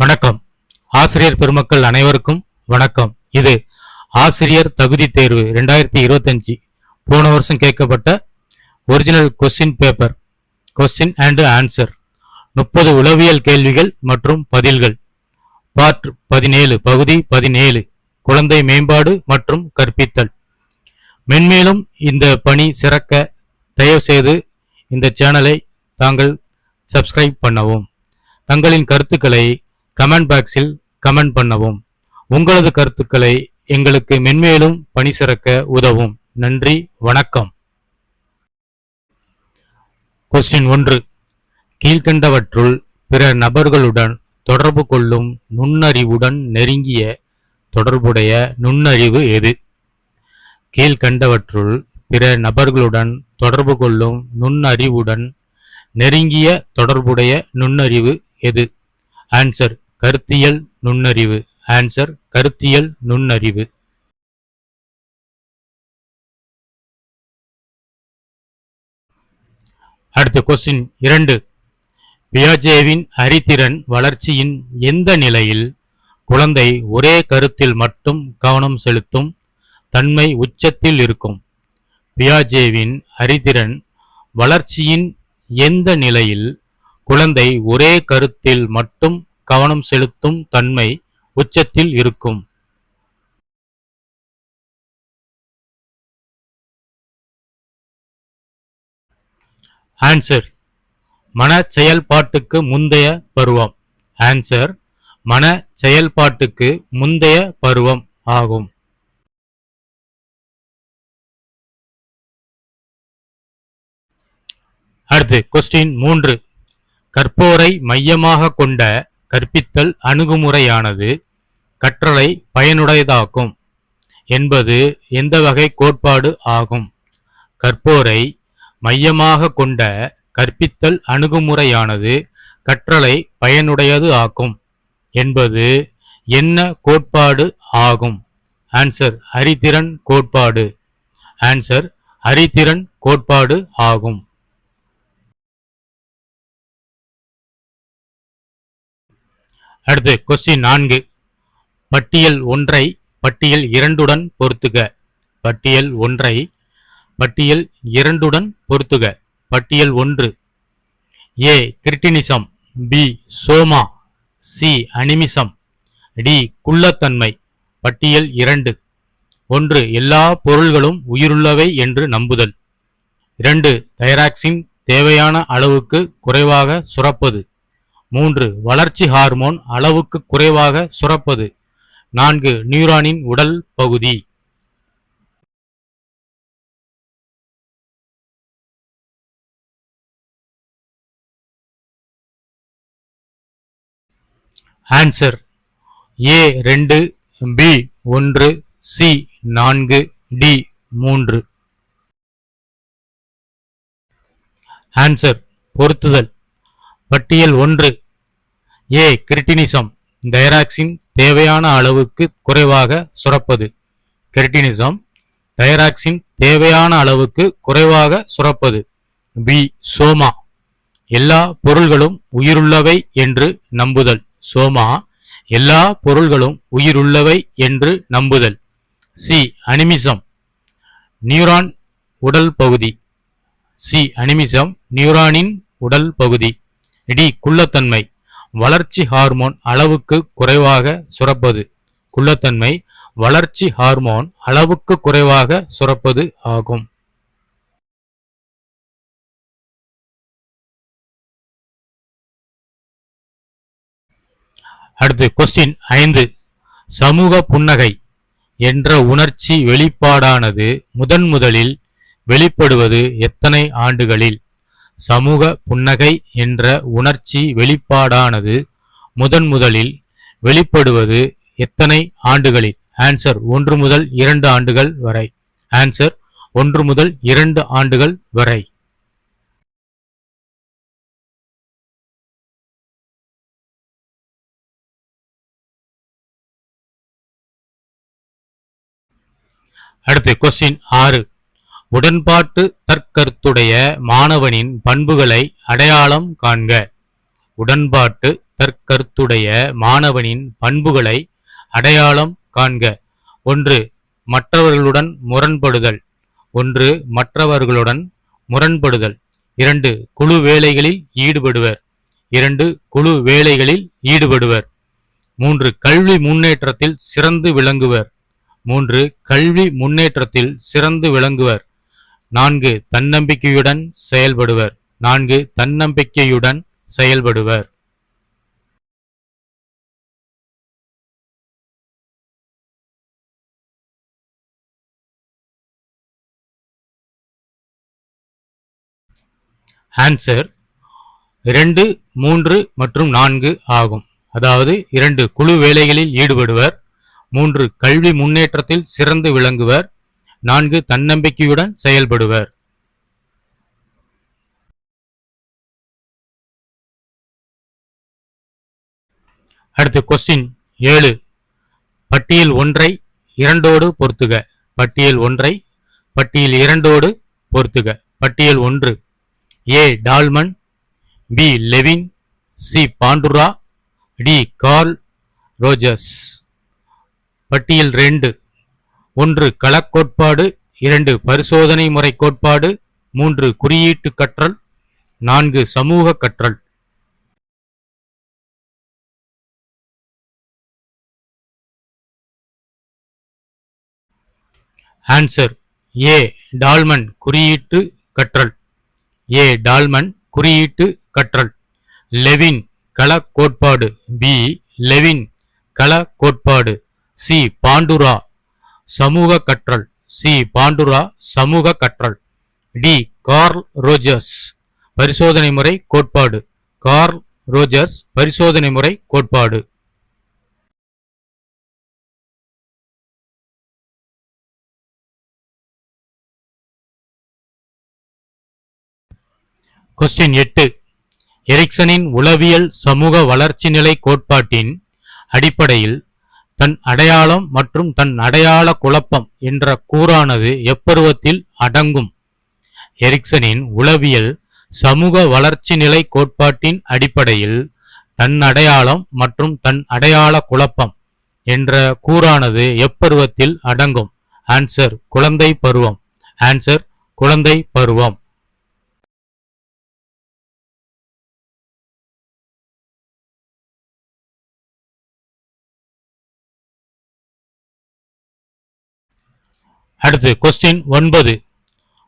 வணக்கம். ஆசிரியர் பெருமக்கள் அனைவருக்கும் வணக்கம். இது ஆசிரியர் தகுதி தேர்வு 2025 போன வருஷம் கேட்கப்பட்ட original question paper, question and answer 30 உளவியல் கேள்விகள் மற்றும் பதில்கள், பார்ட் 17, பகுதி 17, குழந்தை மேம்பாடு மற்றும் கற்பித்தல். மென்மேலும் இந்த பணி சிறக்க தயவு செய்து இந்த சேனலை தாங்கள் சப்ஸ்கிரைப் பண்ணவும். தங்களின் கருத்துக்களை கமெண்ட் பாக்ஸில் கமெண்ட் பண்ணவும். உங்களது கருத்துக்களை எங்களுக்கு மென்மேலும் பணி சிறக்க உதவும். நன்றி, வணக்கம். கொஸ்டின் 1. கீழ்கண்டவற்றுள் பிற நபர்களுடன் தொடர்பு கொள்ளும் நுண்ணறிவுடன் நெருங்கிய தொடர்புடைய நுண்ணறிவு எது? கீழ்கண்டவற்றுள் பிற நபர்களுடன் தொடர்பு கொள்ளும் நுண்ணறிவுடன் நெருங்கிய தொடர்புடைய நுண்ணறிவு எது? ஆன்சர் கருத்தியல் நுண்ணறிவு. ஆன்சர் கருத்தியல் நுண்ணறிவு. அடுத்த கொஸ்டின் 2. பியாஜேவின் அறிதிறன் வளர்ச்சியின் எந்த நிலையில் குழந்தை ஒரே கருத்தில் மட்டும் கவனம் செலுத்தும் தன்மை உச்சத்தில் இருக்கும்? பியாஜேவின் அறிதிறன் வளர்ச்சியின் எந்த நிலையில் குழந்தை ஒரே கருத்தில் மட்டும் கவனம் செலுத்தும் தன்மை உச்சத்தில் இருக்கும்? ஆன்சர் மன செயல்பாட்டுக்கு முந்தைய பருவம். ஆன்சர் மன செயல்பாட்டுக்கு முந்தைய பருவம் ஆகும். அடுத்து கொஸ்டின் 3. கற்போரை மையமாக கொண்ட கற்பித்தல் அணுகுமுறையானது கற்றலை பயனுடையதாக்கும் என்பது எந்த வகை கோட்பாடு ஆகும்? கற்போரை மையமாக கொண்ட கற்பித்தல் அணுகுமுறையானது கற்றலை பயனுடையது ஆக்கும் என்பது என்ன கோட்பாடு ஆகும்? ஆன்சர் அறிதிறன் கோட்பாடு. ஆன்சர் அறிதிறன் கோட்பாடு ஆகும். அடுத்து கொஸ்டின் 4. பட்டியல் 1 பட்டியல் 2 பொருத்துக. பட்டியல் 1 பட்டியல் 2 பொருத்துக. பட்டியல் 1. ஏ கிரிட்டினிசம், பி சோமா, சி அனிமிசம், டி குள்ளத்தன்மை. பட்டியல் 2. 1. எல்லா பொருள்களும் உயிருள்ளவை என்று நம்புதல். 2. தைராக்சின் தேவையான அளவுக்கு குறைவாக சுரப்பது. 3. வளர்ச்சி ஹார்மோன் அளவுக்கு குறைவாக சுரப்பது. 4. நியூரானின் உடல் பகுதி. Answer A 2, B 1, C 4, D 3. Answer பொருத்துதல். பட்டியல் 1. ஏ கிரிட்டினிசம், தைராக்சின் தேவையான அளவுக்கு குறைவாக சுரப்பது. கிரிட்டினிசம், தைராக்சின் தேவையான அளவுக்கு குறைவாக சுரப்பது. பி சோமா, எல்லா பொருள்களும் உயிருள்ளவை என்று நம்புதல். சோமா, எல்லா பொருள்களும் உயிருள்ளவை என்று நம்புதல். சி அனிமிசம், நியூரான் உடல் பகுதி. சி அனிமிசம், நியூரானின் உடல் பகுதி. டி குள்ளத்தன்மை, வளர்ச்சி ஹார்மோன் அளவுக்கு குறைவாக சுரப்பது. குள்ளத்தன்மை, வளர்ச்சி ஹார்மோன் அளவுக்கு குறைவாக சுரப்பது ஆகும். அடுத்து கொஸ்டின் 5. சமூக புன்னகை என்ற உணர்ச்சி வெளிப்பாடானது முதலில் வெளிப்படுவது எத்தனை ஆண்டுகளில்? சமூக புன்னகை என்ற உணர்ச்சி வெளிப்பாடானது முதலில் வெளிப்படுவது எத்தனை ஆண்டுகளில்? ஆன்சர் 1 முதல் 2 ஆண்டுகள் வரை. ஆன்சர் 1 முதல் 2 ஆண்டுகள் வரை. அடுத்து கொஸ்டின் 6. உடன்பாட்டு தற்கருத்துடைய மாணவனின் பண்புகளை அடையாளம் காண்க. உடன்பாட்டு தற்கருத்துடைய மாணவனின் பண்புகளை அடையாளம் காண்க. 1. மற்றவர்களுடன் முரண்படுதல். 2. குழு வேலைகளில் ஈடுபடுவர். 3. கல்வி முன்னேற்றத்தில் சிறந்து விளங்குவர். 4. தன்னம்பிக்கையுடன் செயல்படுவர். ஆன்சர் 2, 3 மற்றும் 4 ஆகும். அதாவது 2 குழு வேலைகளில் ஈடுபடுவர், 3 கல்வி முன்னேற்றத்தில் சிறந்து விளங்குவர், 4 தன்னம்பிக்கையுடன் செயல்படுவர். அடுத்து கொஸ்டின் 7. பட்டியல் 1ஐ 2ஓடு பொருத்துக. பட்டியல் 2ஓடு பொருத்துக. பட்டியல் 1. A Tolman, B Lewin, C Bandura, D Carl Rogers. பட்டியல் 2. 1 களக்கோட்பாடு, 2 பரிசோதனை முறை கோட்பாடு, 3 குறியீட்டு கற்றல், 4 சமூக கற்றல். ஆன்சர் ஏ டால்மன் குறியீட்டு கற்றல். லெவின் கள கோட்பாடு, பி லெவின் கள கோட்பாடு, சி பாண்டுரா சமூக கற்றல், டி கார்ல் ரோஜர்ஸ் பரிசோதனை முறை கோட்பாடு. கொஸ்டின் 8. எரிக்சனின் உளவியல் சமூக வளர்ச்சி நிலை கோட்பாட்டின் அடிப்படையில் தன் அடையாளம் மற்றும் தன் அடையாள குழப்பம் என்ற கூறானது எப்பருவத்தில் அடங்கும்? எரிக்சனின் உளவியல் சமூக வளர்ச்சி நிலை கோட்பாட்டின் அடிப்படையில் தன் அடையாளம் மற்றும் தன் அடையாள குழப்பம் என்ற கூறானது எப்பருவத்தில் அடங்கும்? ஆன்சர் குழந்தை பருவம். அடுத்து கொஸ்டின் 9.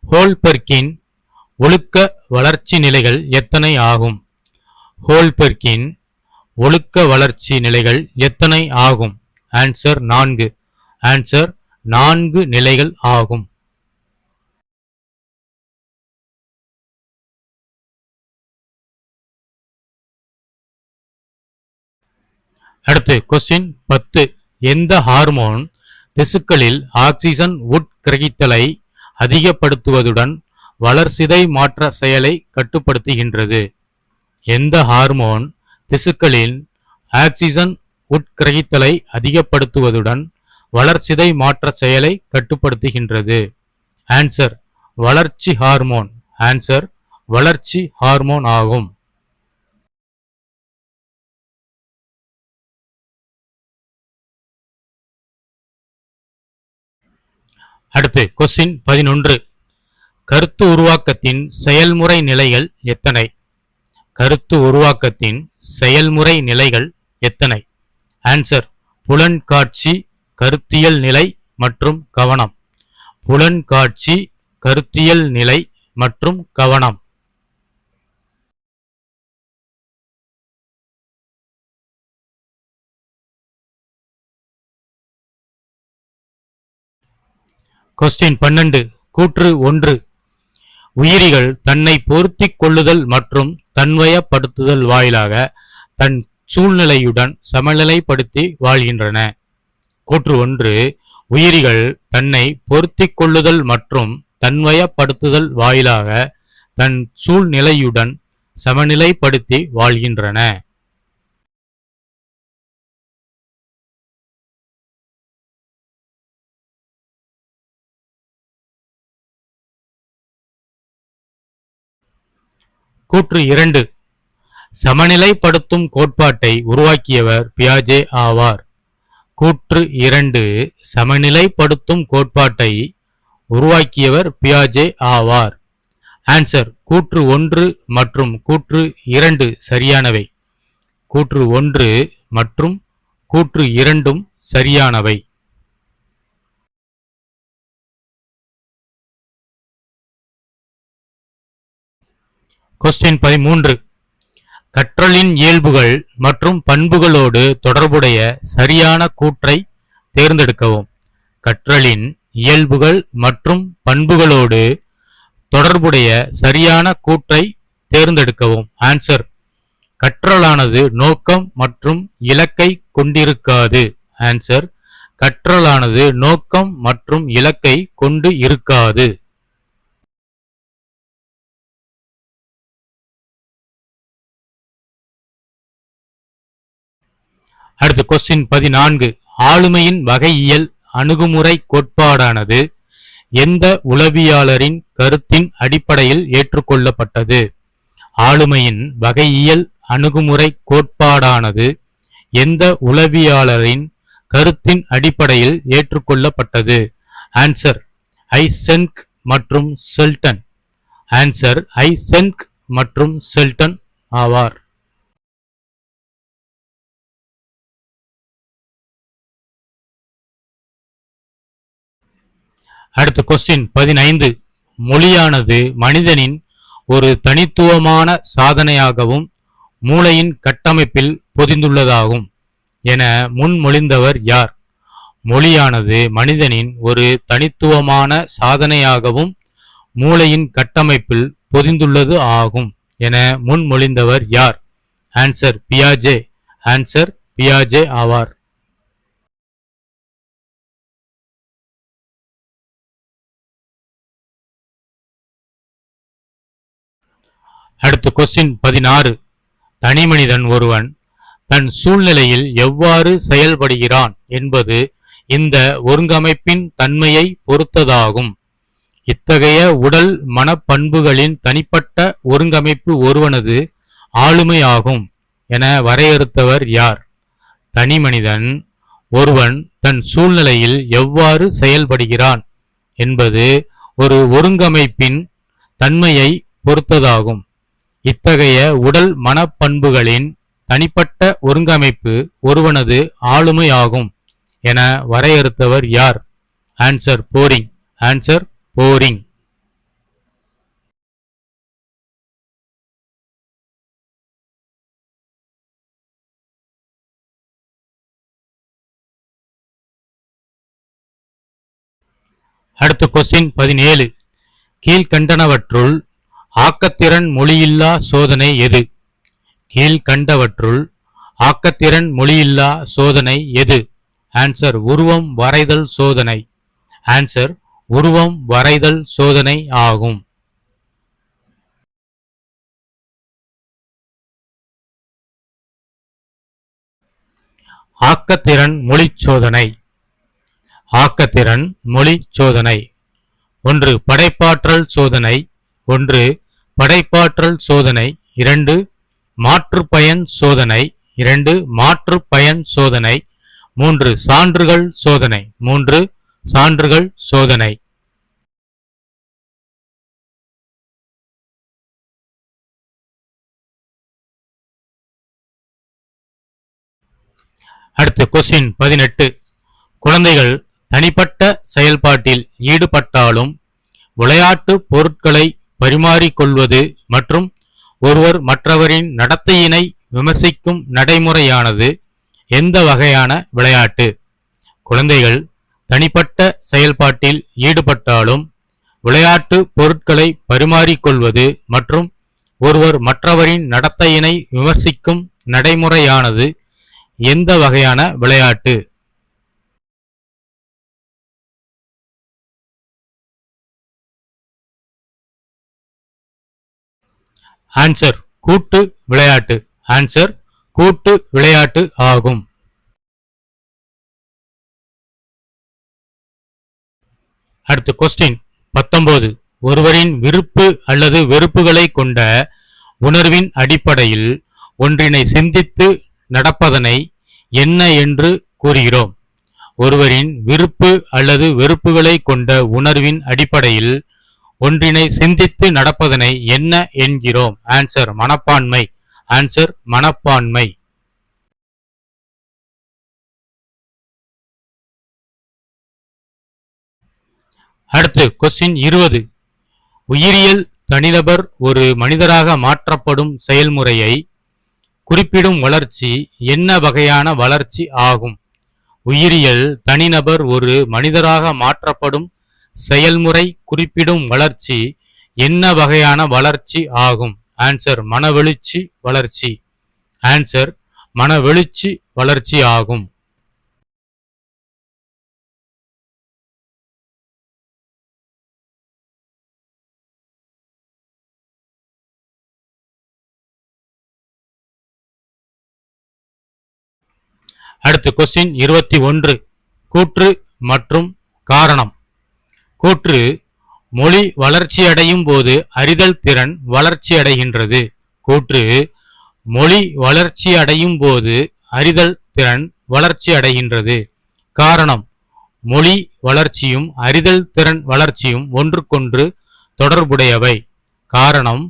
ஹோல்பெர்க்கின் ஒழுக்க வளர்ச்சி நிலைகள் எத்தனை ஆகும்? ஆன்சர் 4 நிலைகள் ஆகும். அடுத்து கொஸ்டின் 10. எந்த ஹார்மோன் திசுக்களில் ஆக்சிஜன் உட்கிரகித்தலை அதிகப்படுத்துவதுடன் வளர்சிதை மாற்ற செயலை கட்டுப்படுத்துகின்றது? எந்த ஹார்மோன் திசுக்களில் ஆக்சிஜன் உட்கிரகித்தலை அதிகப்படுத்துவதுடன் வளர்சிதை மாற்ற செயலை கட்டுப்படுத்துகின்றது? ஆன்சர் வளர்ச்சி ஹார்மோன் ஆகும். அடுத்து கொஸ்டின் 11. கருத்து உருவாக்கத்தின் செயல்முறை நிலைகள் எத்தனை? ஆன்சர் புலன்காட்சி, கருத்தியல் நிலை மற்றும் கவனம். கொஸ்டின் 12. கூற்று 1. உயிரிகள் தன்னை பொருத்திக் கொள்ளுதல் மற்றும் தன்வயப்படுத்துதல் வாயிலாக தன் சூழ்நிலையுடன் சமநிலைப்படுத்தி வாழ்கின்றன. கூற்று 1. உயிரிகள் தன்னை பொருத்திக் கொள்ளுதல் மற்றும் தன்வயப்படுத்துதல் வாயிலாக தன் சூழ்நிலையுடன் சமநிலைப்படுத்தி வாழ்கின்றன. கூற்று 2. சமநிலைப்படுத்தும் கோட்பாட்டை உருவாக்கியவர் பியாஜே ஆவார். கூற்று 2 சமநிலைப்படுத்தும் கோட்பாட்டை உருவாக்கியவர் பியாஜே ஆவார். ஆன்சர் கூற்று 1 மற்றும் கூற்று 2 சரியானவை. கூற்று 1 மற்றும் கூற்று 2 சரியானவை. கொஸ்டின் 13. கற்றலின் இயல்புகள் மற்றும் பண்புகளோடு தொடர்புடைய சரியான கூற்றை தேர்ந்தெடுக்கவும். கற்றலின் இயல்புகள் மற்றும் பண்புகளோடு தொடர்புடைய சரியான கூற்றை தேர்ந்தெடுக்கவும். ஆன்சர் கற்றலானது நோக்கம் மற்றும் இலக்கை கொண்டிருக்காது. ஆன்சர் கற்றலானது நோக்கம் மற்றும் இலக்கை கொண்டு இருக்காது. அடுத்து கொஸ்டின் 14. ஆளுமையின் வகையியல் அணுகுமுறை கோட்பாடானது எந்த உளவியலாளரின் கருத்தின் அடிப்படையில் ஏற்றுக்கொள்ளப்பட்டது? ஆளுமையின் வகையியல் அணுகுமுறை கோட்பாடானது எந்த உளவியலாளரின் கருத்தின் அடிப்படையில் ஏற்றுக்கொள்ளப்பட்டது? ஆன்சர் ஐசென்க் மற்றும் ஷெல்டன். ஆன்சர் ஐசென்க் மற்றும் ஷெல்டன் ஆவார். அடுத்த கொஸ்டின் 15. மொழியானது மனிதனின் ஒரு தனித்துவமான சாதனையாகவும் மூளையின் கட்டமைப்பில் பொதிந்துள்ளதாகும் என முன்மொழிந்தவர் யார்? மொழியானது மனிதனின் ஒரு தனித்துவமான சாதனையாகவும் மூளையின் கட்டமைப்பில் பொதிந்துள்ளது ஆகும் என முன்மொழிந்தவர் யார்? ஆன்சர் பியாஜே. ஆன்சர் பியாஜே ஆவார். அடுத்து கொஸ்டின் 16. தனிமனிதன் ஒருவன் தன் சூழ்நிலையில் எவ்வாறு செயல்படுகிறான் என்பது இந்த ஒருங்கமைப்பின் தன்மையை பொறுத்ததாகும். இத்தகைய உடல் மனப்பண்புகளின் தனிப்பட்ட ஒருங்கமைப்பு ஒருவனது ஆளுமையாகும் என வரையறுத்தவர் யார்? தனிமனிதன் ஒருவன் தன் சூழ்நிலையில் எவ்வாறு செயல்படுகிறான் என்பது ஒரு ஒருங்கமைப்பின் தன்மையை பொறுத்ததாகும். இத்தகைய உடல் மனப்பண்புகளின் தனிப்பட்ட ஒருங்கமைப்பு ஒருவனது ஆளுமையாகும் என வரையறுத்தவர் யார்? Answer boring. Answer boring. அடுத்த கொஸ்டின் 17. கீழ்கண்டனவற்றுள் ஆக்கத்திறன் மொழியில்லா சோதனை எது? கீழ்கண்டவற்றுள் ஆக்கத்திறன் மொழியில்லா சோதனை எது? ஆன்சர் உருவம் வரைதல் சோதனை. ஆன்சர் உருவம் வரைதல் சோதனை ஆகும். ஆக்கத்திறன் மொழி சோதனை. ஆக்கத்திறன் மொழி சோதனை. 1 படைப்பாற்றல் சோதனை. 1 படைப்பாற்றல் சோதனை. 2 மாற்றுப்பயன் சோதனை. 2 மாற்றுப்பயன் சோதனை. 3 சான்றுகள் சோதனை. 3 சான்றுகள் சோதனை. அடுத்து கொஸ்டின் 18. குழந்தைகள் தனிப்பட்ட செயல்பாட்டில் ஈடுபட்டாலும் விளையாட்டு பொருட்களை பரிமாறிக்கொள்வது மற்றும் ஒருவர் மற்றவரின் நடத்தையினை விமர்சிக்கும் நடைமுறையானது எந்த வகையான விளையாட்டு? குழந்தைகள் தனிப்பட்ட செயல்பாட்டில் ஈடுபட்டாலும் விளையாட்டு பொருட்களை பரிமாறிக்கொள்வது மற்றும் ஒருவர் மற்றவரின் நடத்தையினை விமர்சிக்கும் நடைமுறையானது எந்த வகையான விளையாட்டு? ஆன்சர் கூட்டு விளையாட்டு. ஆன்சர் கூட்டு விளையாட்டு ஆகும். அடுத்து கொஸ்டின் 19. ஒருவரின் விருப்பு அல்லது வெறுப்புகளை கொண்ட உணர்வின் அடிப்படையில் ஒன்றினை சிந்தித்து நடப்பதனை என்ன என்று கூறுகிறோம்? ஒருவரின் விருப்பு அல்லது வெறுப்புகளை கொண்ட உணர்வின் அடிப்படையில் ஒன்றினை சிந்தித்து நடப்பதனை என்ன என்கிறோம்? ஆன்சர் மனப்பான்மை. ஆன்சர் மனப்பான்மை. அடுத்து கொஸ்டின் 20. உயிரியல் தனிநபர் ஒரு மனிதராக மாற்றப்படும் செயல்முறையை குறிப்பிடும் வளர்ச்சி என்ன வகையான வளர்ச்சி ஆகும்? உயிரியல் தனிநபர் ஒரு மனிதராக மாற்றப்படும் செயல்முறை குறிப்பிடும் வளர்ச்சி என்ன வகையான வளர்ச்சி ஆகும்? ஆன்சர் மனவெழுச்சி வளர்ச்சி. ஆன்சர் மனவெழுச்சி வளர்ச்சி ஆகும். அடுத்து கொஸ்டின் 21. கூற்று மற்றும் காரணம். கூற்று மொழி வளர்ச்சியடையும் போது அறிதல் திறன் வளர்ச்சியடைகின்றது. கூற்று மொழி வளர்ச்சியடையும் போது அறிதல் திறன் வளர்ச்சியடைகின்றது. காரணம் மொழி வளர்ச்சியும் அறிதல் திறன் வளர்ச்சியும் ஒன்றுக்கொன்று தொடர்புடையவை. காரணம்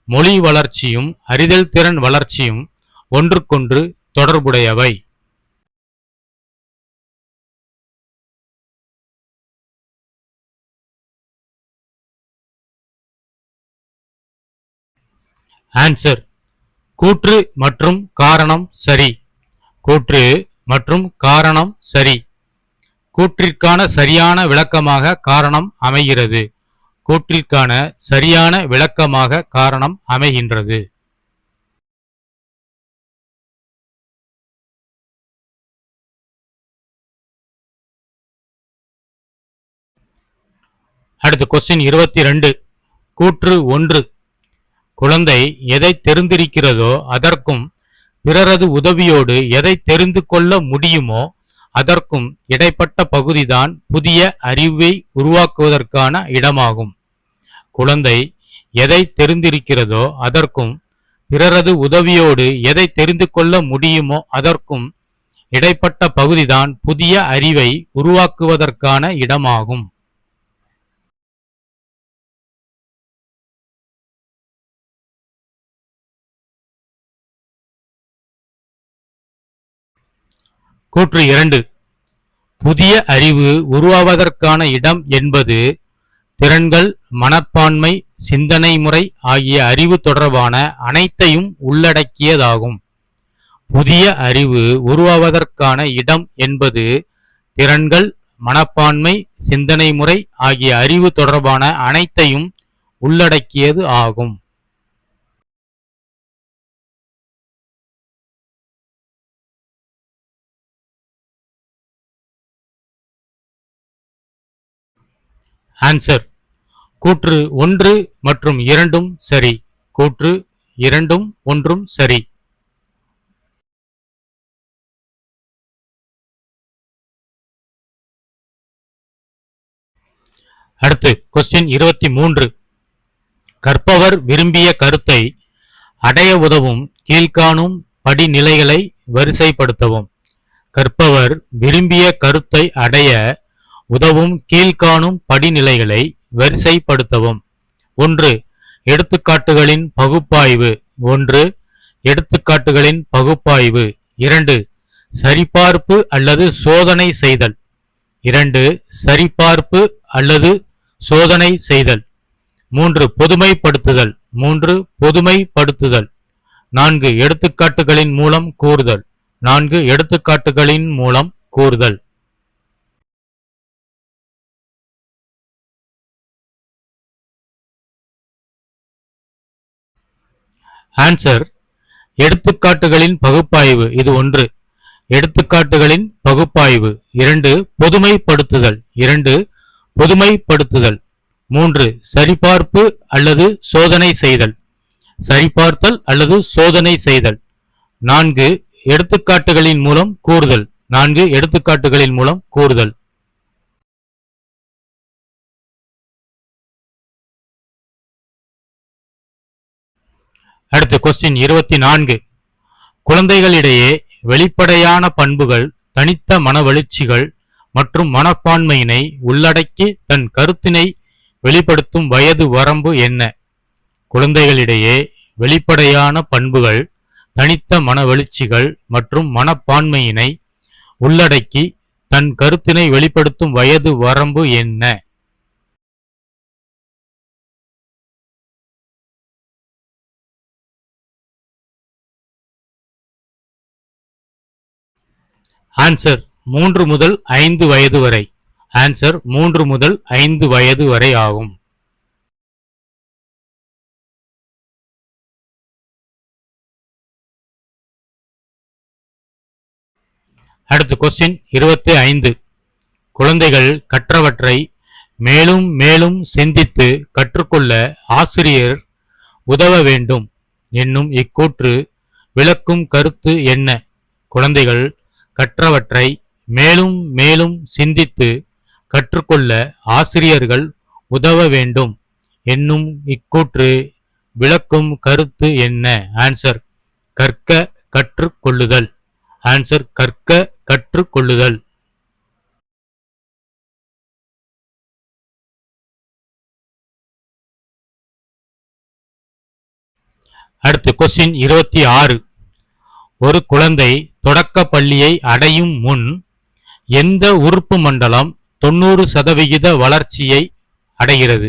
மொழி வளர்ச்சியும் அறிதல் திறன் வளர்ச்சியும் ஒன்றுக்கொன்று தொடர்புடையவை. ஆன்சர் கூற்று மற்றும் காரணம் சரி. கூற்று மற்றும் காரணம் சரி. கூற்றிற்கான சரியான விளக்கமாக காரணம் அமைகிறது. கூற்றிற்கான சரியான விளக்கமாக காரணம் அமைகின்றது. அடுத்து கொஸ்டின் 22. கூற்று 1. குழந்தை எதை தெரிந்திருக்கிறதோ அதற்கும் பிறரது உதவியோடு எதை தெரிந்து கொள்ள முடியுமோ அதற்கும் இடைப்பட்ட பகுதிதான் புதிய அறிவை உருவாக்குவதற்கான இடமாகும். குழந்தை எதை தெரிந்திருக்கிறதோ அதற்கும் பிறரது உதவியோடு எதை தெரிந்து கொள்ள முடியுமோ அதற்கும் இடைப்பட்ட பகுதிதான் புதிய அறிவை உருவாக்குவதற்கான இடமாகும். கூற்று 2. புதிய அறிவு உருவாவதற்கான இடம் என்பது திறன்கள், மனப்பான்மை, சிந்தனை முறை ஆகிய அறிவு தொடர்பான அனைத்தையும் உள்ளடக்கியதாகும். புதிய அறிவு உருவாவதற்கான இடம் என்பது திறன்கள், மனப்பான்மை, சிந்தனை முறை ஆகிய அறிவு தொடர்பான அனைத்தையும் உள்ளடக்கியது ஆகும். ஆன்சர் கூற்று 1 மற்றும் 2 சரி. கூற்று 2 1 சரி. அடுத்து கொஸ்டின் 23. கற்பவர் விரும்பிய கருத்தை அடைய உதவும் கீழ்காணும் படிநிலைகளை வரிசைப்படுத்தவும். கற்பவர் விரும்பிய கருத்தை அடைய உதவும் கீழ்காணும் படிநிலைகளை வரிசைப்படுத்தவும். 1. எடுத்துக்காட்டுகளின் பகுப்பாய்வு. 1. எடுத்துக்காட்டுகளின் பகுப்பாய்வு. 2. சரிபார்ப்பு அல்லது சோதனை செய்தல். 2. சரிபார்ப்பு அல்லது சோதனை செய்தல். 3. பொதுமைப்படுத்துதல். 3. பொதுமைப்படுத்துதல். 4. எடுத்துக்காட்டுகளின் மூலம் கூறுதல். 4. எடுத்துக்காட்டுகளின் மூலம் கூறுதல். ஆன்சர் எடுத்துக்காட்டுகளின் பகுப்பாய்வு. இது 1. எடுத்துக்காட்டுகளின் பகுப்பாய்வு. 2. பொதுமைப்படுத்துதல். 2. பொதுமைப்படுத்துதல். 3. சரிபார்ப்பு அல்லது சோதனை செய்தல். சரிபார்த்தல் அல்லது சோதனை செய்தல். 4. எடுத்துக்காட்டுகளின் மூலம் கூறுதல். 4. எடுத்துக்காட்டுகளின் மூலம் கூறுதல். அடுத்து கொஸ்டின் 24. குழந்தைகளிடையே வெளிப்படையான பண்புகள், தனித்த மனவெழுச்சிகள் மற்றும் மனப்பான்மையினை உள்ளடக்கி தன் கருத்தினை வெளிப்படுத்தும் வயது வரம்பு என்ன? குழந்தைகளிடையே வெளிப்படையான பண்புகள், தனித்த மனவெழுச்சிகள் மற்றும் மனப்பான்மையினை உள்ளடக்கி தன் கருத்தினை வெளிப்படுத்தும் வயது வரம்பு என்ன? ஆன்சர் 3 முதல் 5 வயது வரை. ஆன்சர் 3 முதல் 5 வயது வரை ஆகும். அடுத்து கொஸ்டின் 25. குழந்தைகள் கற்றவற்றை மேலும் மேலும் சிந்தித்து கற்றுக்கொள்ள ஆசிரியர் உதவ வேண்டும் என்னும் இக்கூற்று விளக்கும் கருத்து என்ன? குழந்தைகள் கற்றவற்றை மேலும் மேலும் சிந்தித்து கற்றுக்கொள்ள ஆசிரியர்கள் உதவ வேண்டும் என்னும் இக்கூற்று விளக்கும் கருத்து என்ன? ஆன்சர் கற்க கற்றுக்கொள்ளுதல். ஆன்சர் கற்க கற்றுக்கொள்ளுதல். அடுத்து கொஸ்டின் 26. ஒரு குழந்தை தொடக்க பள்ளியை அடையும் முன் எந்த உறுப்பு மண்டலம் 90% வளர்ச்சியை அடைகிறது?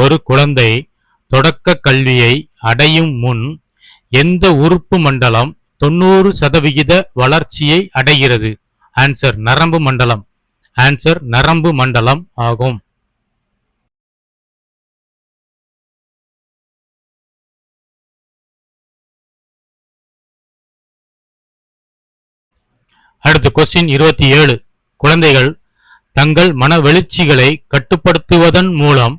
ஒரு குழந்தை தொடக்க கல்வியை அடையும் முன் எந்த உறுப்பு மண்டலம் 90% வளர்ச்சியை அடைகிறது? ஆன்சர் நரம்பு மண்டலம். ஆன்சர் நரம்பு மண்டலம் ஆகும். அடுத்து கொஸ்டின் 27. குழந்தைகள் தங்கள் மனவெழுச்சிகளை கட்டுப்படுத்துவதன் மூலம்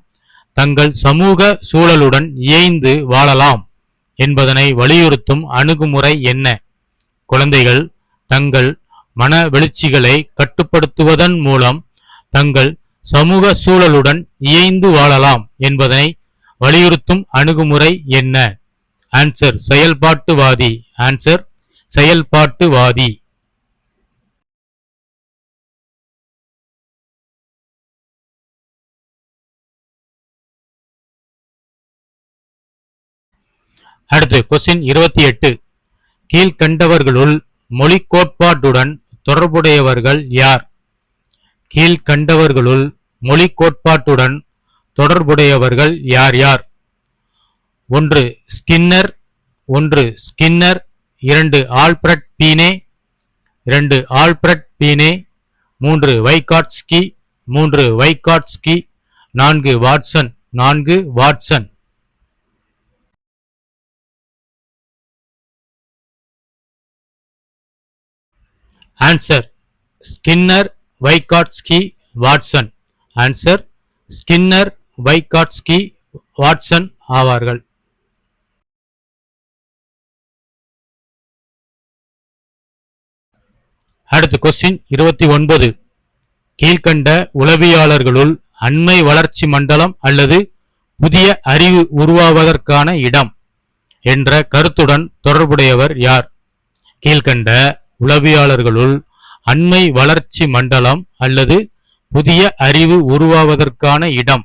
தங்கள் சமூக சூழலுடன் இயைந்து வாழலாம் என்பதனை வலியுறுத்தும் அணுகுமுறை என்ன? குழந்தைகள் தங்கள் மனவெழுச்சிகளை கட்டுப்படுத்துவதன் மூலம் தங்கள் சமூக சூழலுடன் இயைந்து வாழலாம் என்பதனை வலியுறுத்தும் அணுகுமுறை என்ன? ஆன்சர் செயல்பாட்டுவாதி. ஆன்சர் செயல்பாட்டுவாதி. அடுத்து கொஸ்டின் 28. கீழ்கண்டவர்களுள் மொழி கோட்பாட்டுடன் தொடர்புடையவர்கள் யார்? கீழ்கண்டவர்களுள் மொழி கோட்பாட்டுடன் தொடர்புடையவர்கள் யார் யார்? 1 Skinner, 2 Alfred Binet, 3 Vygotsky, 4 Watson. Answer Skinner, Vygotsky, Watson. Answer Skinner, Vygotsky, Watson ஆவார்கள். அடுத்து கொஸ்டின் 29. கீழ்கண்ட உளவியலாளர்களுள் அண்மை வளர்ச்சி மண்டலம் அல்லது புதிய அறிவு உருவாவதற்கான இடம் என்ற கருத்துடன் தொடர்புடையவர் யார்? கீழ்கண்ட உளவியலாளர்களுள் அண்மை வளர்ச்சி மண்டலம் அல்லது புதிய அறிவு உருவாவதற்கான இடம்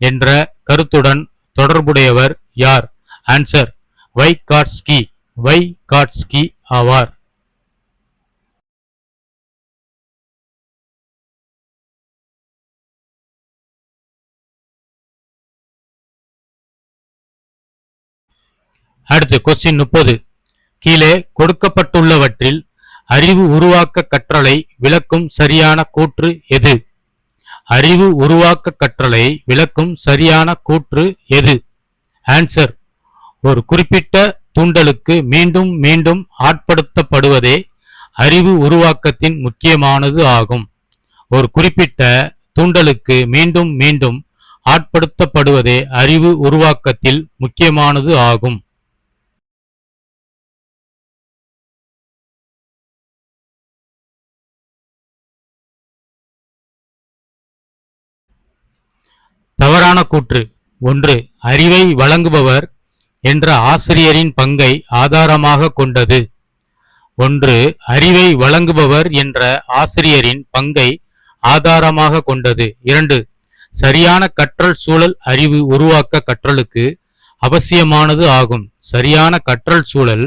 என்ற கருத்துடன் தொடர்புடையவர் யார்? ஆன்சர் வைகாட்ஸ்கி ஆவார். அடுத்து கொஸ்டின் 30. கீழே கொடுக்கப்பட்டுள்ளவற்றில் அறிவு உருவாக்க கற்றலை விளக்கும் சரியான கூற்று எது? அறிவு உருவாக்க கற்றலை விளக்கும் சரியான கூற்று எது? ஆன்சர் ஒரு குறிப்பிட்ட தூண்டலுக்கு மீண்டும் மீண்டும் ஆட்படுத்தப்படுவதே அறிவு உருவாக்கத்தின் முக்கியமானது ஆகும். ஒரு குறிப்பிட்ட தூண்டலுக்கு மீண்டும் மீண்டும் ஆட்படுத்தப்படுவதே அறிவு உருவாக்கத்தில் முக்கியமானது ஆகும். தவறான கூற்று. 1 அறிவை வழங்குபவர் என்ற ஆசிரியரின் பங்கை ஆதாரமாக கொண்டது. 1. அறிவை வழங்குபவர் என்ற ஆசிரியரின் பங்கை ஆதாரமாக கொண்டது. 2. சரியான கற்றல் சூழல் அறிவு உருவாக்க கற்றலுக்கு அவசியமானது ஆகும். சரியான கற்றல் சூழல்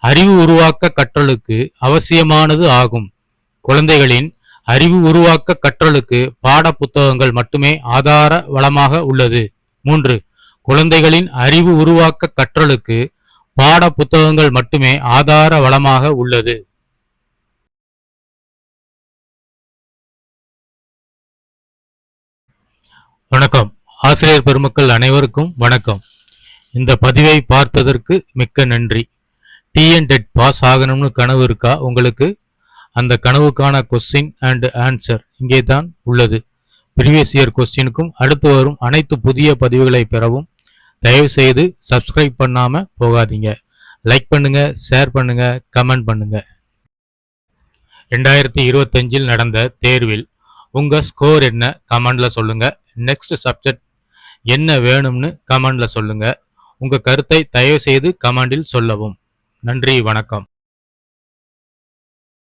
அறிவு உருவாக்க கற்றலுக்கு அவசியமானது ஆகும். குழந்தைகளின் அறிவு உருவாக்க கற்றலுக்கு பாட புத்தகங்கள் மட்டுமே ஆதார வளமாக உள்ளது. 3. குழந்தைகளின் அறிவு உருவாக்க கற்றலுக்கு பாட புத்தகங்கள் மட்டுமே ஆதார வளமாக உள்ளது. வணக்கம். ஆசிரியர் பெருமக்கள் அனைவருக்கும் வணக்கம். இந்த பதிவை பார்த்ததற்கு மிக்க நன்றி. TNTET பாஸ் ஆகணும்னு கனவு இருக்கா உங்களுக்கு? அந்த கனவுக்கான கொஸ்டின் அண்ட் ஆன்சர் இங்கே தான் உள்ளது. ப்ரீவியஸ் இயர் கொஸ்டினுக்கும் அடுத்து வரும் அனைத்து புதிய பதிவுகளை பெறவும் தயவு செய்து சப்ஸ்கிரைப் பண்ணாம போகாதீங்க. லைக் பண்ணுங்க, ஷேர் பண்ணுங்க, கமெண்ட் பண்ணுங்க. 2025 நடந்த தேர்வில் உங்க ஸ்கோர் என்ன கமெண்ட்ல சொல்லுங்க. நெக்ஸ்ட் சப்ஜெக்ட் என்ன வேணும்னு கமெண்ட்ல சொல்லுங்க. உங்க கருத்தை தயவு செய்து கமெண்டில் சொல்லவும். நன்றி, வணக்கம்.